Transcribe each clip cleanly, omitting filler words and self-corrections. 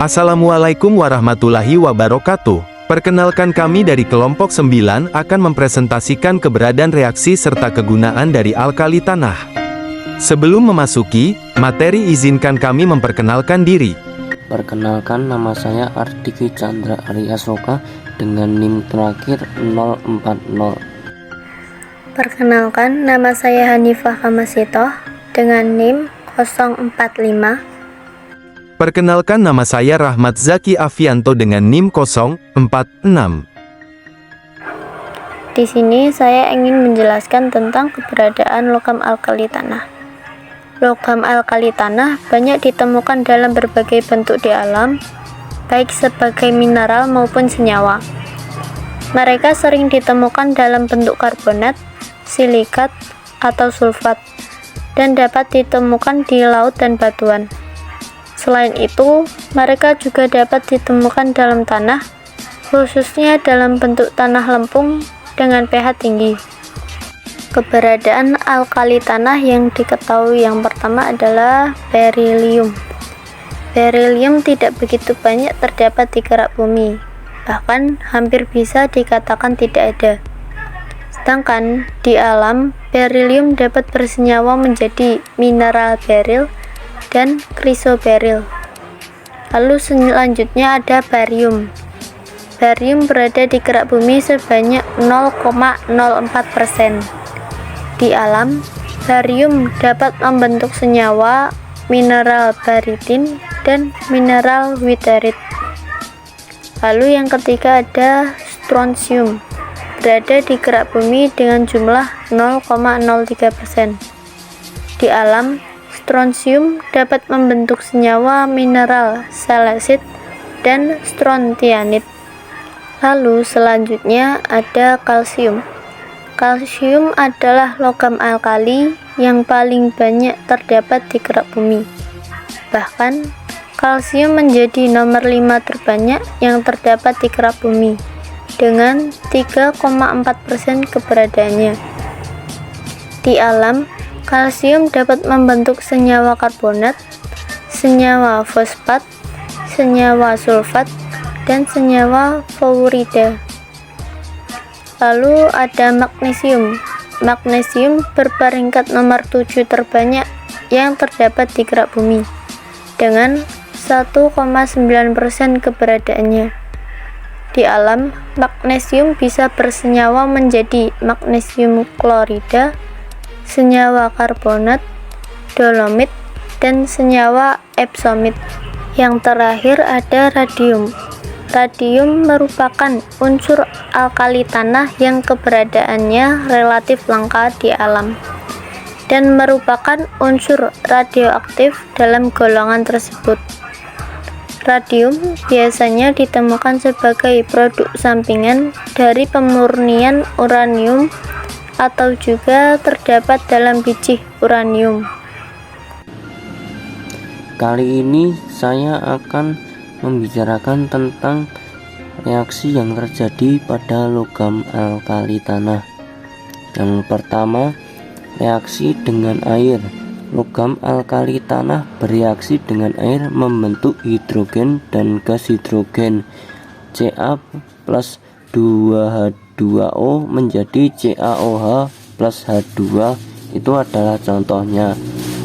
Assalamualaikum warahmatullahi wabarakatuh. Perkenalkan, kami dari kelompok 9 akan mempresentasikan keberadaan reaksi serta kegunaan dari alkali tanah. Sebelum memasuki materi, izinkan kami memperkenalkan diri. Perkenalkan, nama saya Ardiki Chandra Arya Soka dengan NIM terakhir 040. Perkenalkan, nama saya Hanifah Kamasito dengan NIM 045. Perkenalkan, nama saya Rahmat Zaki Afianto dengan NIM 046. Di sini saya ingin menjelaskan tentang keberadaan logam alkali tanah. Logam alkali tanah banyak ditemukan dalam berbagai bentuk di alam, baik sebagai mineral maupun senyawa. Mereka sering ditemukan dalam bentuk karbonat, silikat, atau sulfat, dan dapat ditemukan di laut dan batuan. Selain itu, mereka juga dapat ditemukan dalam tanah, khususnya dalam bentuk tanah lempung dengan pH tinggi. Keberadaan alkali tanah yang diketahui yang pertama adalah berilium. Berilium tidak begitu banyak terdapat di kerak bumi, bahkan hampir bisa dikatakan tidak ada. Sedangkan di alam, berilium dapat bersenyawa menjadi mineral beril dan krisoberil. Lalu selanjutnya ada barium. Barium berada di kerak bumi sebanyak 0,04%. Di alam, barium dapat membentuk senyawa mineral baritin dan mineral witerit. Lalu yang ketiga ada strontium. Berada di kerak bumi dengan jumlah 0,03%. Di alam, strontium dapat membentuk senyawa mineral selesit dan strontianit. Lalu selanjutnya ada kalsium. Kalsium adalah logam alkali yang paling banyak terdapat di kerak bumi. Bahkan, kalsium menjadi nomor 5 terbanyak yang terdapat di kerak bumi, dengan 3,4% keberadaannya. Di alam, kalsium dapat membentuk senyawa karbonat, senyawa fosfat, senyawa sulfat, dan senyawa fluorida. Lalu ada magnesium. Magnesium berperingkat nomor 7 terbanyak yang terdapat di kerak bumi, dengan 1,9% keberadaannya. Di alam, magnesium bisa bersenyawa menjadi magnesium klorida, senyawa karbonat, dolomit, dan senyawa epsomit. Yang terakhir ada radium. Radium merupakan unsur alkali tanah yang keberadaannya relatif langka di alam dan merupakan unsur radioaktif dalam golongan tersebut. Radium biasanya ditemukan sebagai produk sampingan dari pemurnian uranium atau juga terdapat dalam biji uranium. Kali ini saya akan membicarakan tentang reaksi yang terjadi pada logam alkali tanah. Yang pertama, reaksi dengan air. Logam alkali tanah bereaksi dengan air membentuk hidrogen dan gas hidrogen. Ca plus 2H2O menjadi CaOH plus H2. Itu adalah contohnya.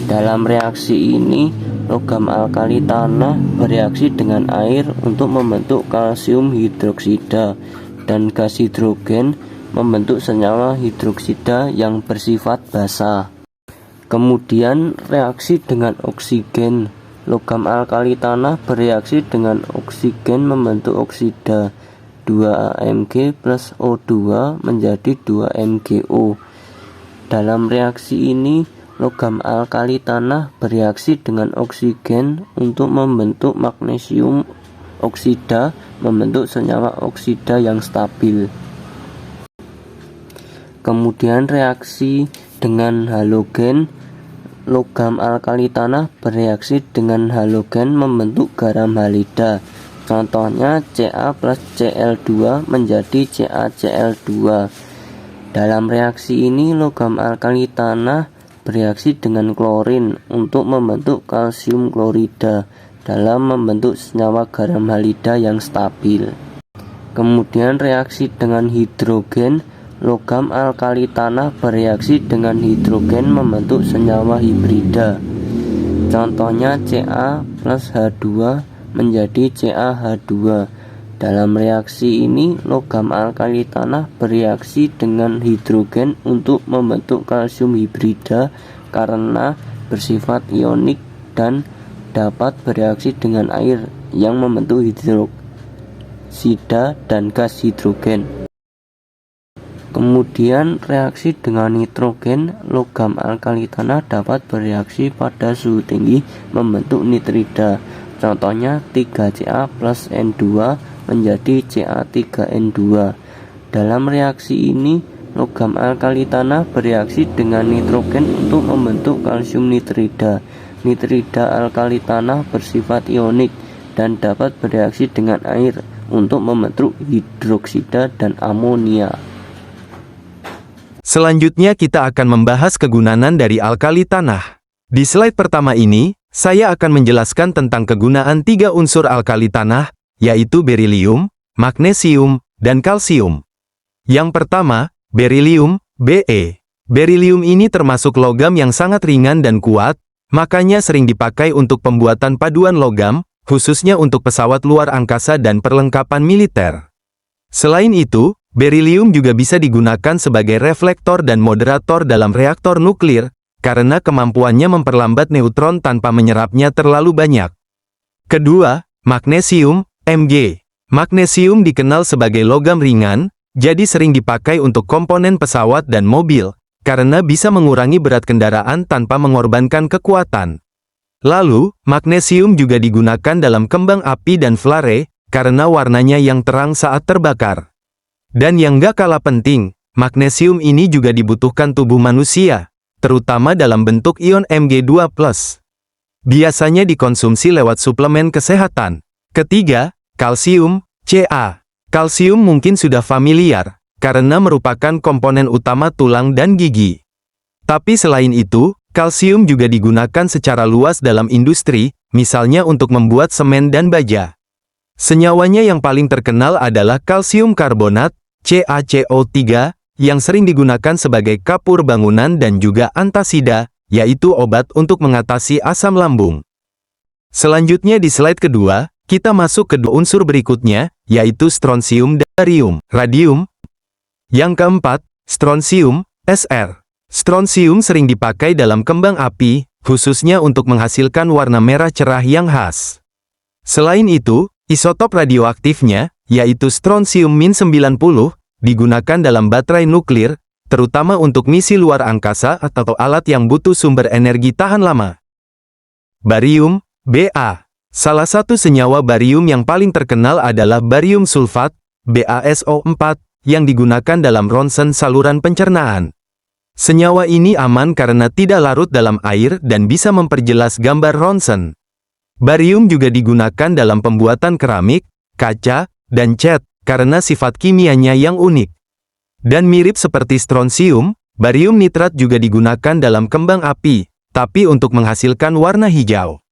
Dalam reaksi ini, logam alkali tanah bereaksi dengan air untuk membentuk kalsium hidroksida dan gas hidrogen membentuk senyawa hidroksida yang bersifat basa. Kemudian reaksi dengan oksigen. Logam alkali tanah bereaksi dengan oksigen membentuk oksida 2AmG plus O2 menjadi 2MgO. Dalam reaksi ini, logam alkali tanah bereaksi dengan oksigen untuk membentuk magnesium oksida membentuk senyawa oksida yang stabil. Kemudian reaksi dengan halogen. Logam alkali tanah bereaksi dengan halogen membentuk garam halida. Contohnya Ca plus Cl2 menjadi CaCl2. Dalam reaksi ini, logam alkali tanah bereaksi dengan klorin untuk membentuk kalsium klorida dalam membentuk senyawa garam halida yang stabil. Kemudian reaksi dengan hidrogen, logam alkali tanah bereaksi dengan hidrogen membentuk senyawa hibrida. Contohnya Ca plus H2 menjadi CaH2. Dalam reaksi ini, logam alkali tanah bereaksi dengan hidrogen untuk membentuk kalsium hibrida karena bersifat ionik dan dapat bereaksi dengan air yang membentuk hidroksida dan gas hidrogen. Kemudian reaksi dengan nitrogen, logam alkali tanah dapat bereaksi pada suhu tinggi membentuk nitrida. Contohnya 3Ca plus N2 menjadi Ca3N2. Dalam reaksi ini, logam alkali tanah bereaksi dengan nitrogen untuk membentuk kalsium nitrida. Nitrida alkali tanah bersifat ionik dan dapat bereaksi dengan air untuk membentuk hidroksida dan amonia. Selanjutnya kita akan membahas kegunaan dari alkali tanah. Di slide pertama ini, saya akan menjelaskan tentang kegunaan 3 unsur alkali tanah, yaitu berilium, magnesium, dan kalsium. Yang pertama, berilium, Be. Berilium ini termasuk logam yang sangat ringan dan kuat, makanya sering dipakai untuk pembuatan paduan logam, khususnya untuk pesawat luar angkasa dan perlengkapan militer. Selain itu, berilium juga bisa digunakan sebagai reflektor dan moderator dalam reaktor nuklir, karena kemampuannya memperlambat neutron tanpa menyerapnya terlalu banyak. Kedua, magnesium, Mg. Magnesium dikenal sebagai logam ringan, jadi sering dipakai untuk komponen pesawat dan mobil, karena bisa mengurangi berat kendaraan tanpa mengorbankan kekuatan. Lalu, magnesium juga digunakan dalam kembang api dan flare, karena warnanya yang terang saat terbakar. Dan yang gak kalah penting, magnesium ini juga dibutuhkan tubuh manusia, terutama dalam bentuk ion Mg2+. Biasanya dikonsumsi lewat suplemen kesehatan. Ketiga, kalsium, Ca. Kalsium mungkin sudah familiar, karena merupakan komponen utama tulang dan gigi. Tapi selain itu, kalsium juga digunakan secara luas dalam industri, misalnya untuk membuat semen dan baja. Senyawanya yang paling terkenal adalah kalsium karbonat, CaCO3, yang sering digunakan sebagai kapur bangunan dan juga antasida, yaitu obat untuk mengatasi asam lambung. Selanjutnya di slide kedua, kita masuk ke 2 unsur berikutnya, yaitu strontium dan radium. Yang keempat, strontium, Sr. Strontium sering dipakai dalam kembang api, khususnya untuk menghasilkan warna merah cerah yang khas. Selain itu, isotop radioaktifnya, yaitu strontium-90, digunakan dalam baterai nuklir, terutama untuk misi luar angkasa atau alat yang butuh sumber energi tahan lama. Barium, Ba. Salah satu senyawa barium yang paling terkenal adalah barium sulfat, BaSO4, yang digunakan dalam ronsen saluran pencernaan. Senyawa ini aman karena tidak larut dalam air dan bisa memperjelas gambar ronsen. Barium juga digunakan dalam pembuatan keramik, kaca, dan cat, karena sifat kimianya yang unik. Dan mirip seperti strontium, barium nitrat juga digunakan dalam kembang api, tapi untuk menghasilkan warna hijau.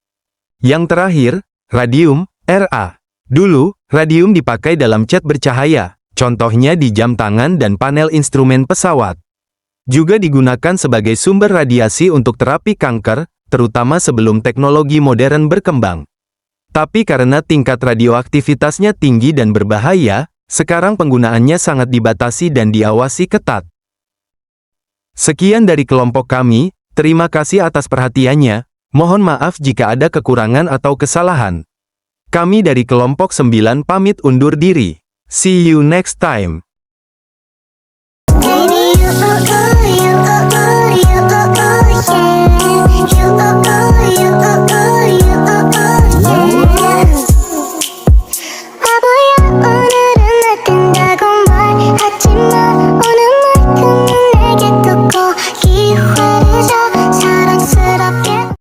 Yang terakhir, radium, Ra. Dulu, radium dipakai dalam cat bercahaya, contohnya di jam tangan dan panel instrumen pesawat. Juga digunakan sebagai sumber radiasi untuk terapi kanker, terutama sebelum teknologi modern berkembang. Tapi karena tingkat radioaktivitasnya tinggi dan berbahaya, sekarang penggunaannya sangat dibatasi dan diawasi ketat. Sekian dari kelompok kami, terima kasih atas perhatiannya. Mohon maaf jika ada kekurangan atau kesalahan. Kami dari kelompok 9 pamit undur diri. See you next time.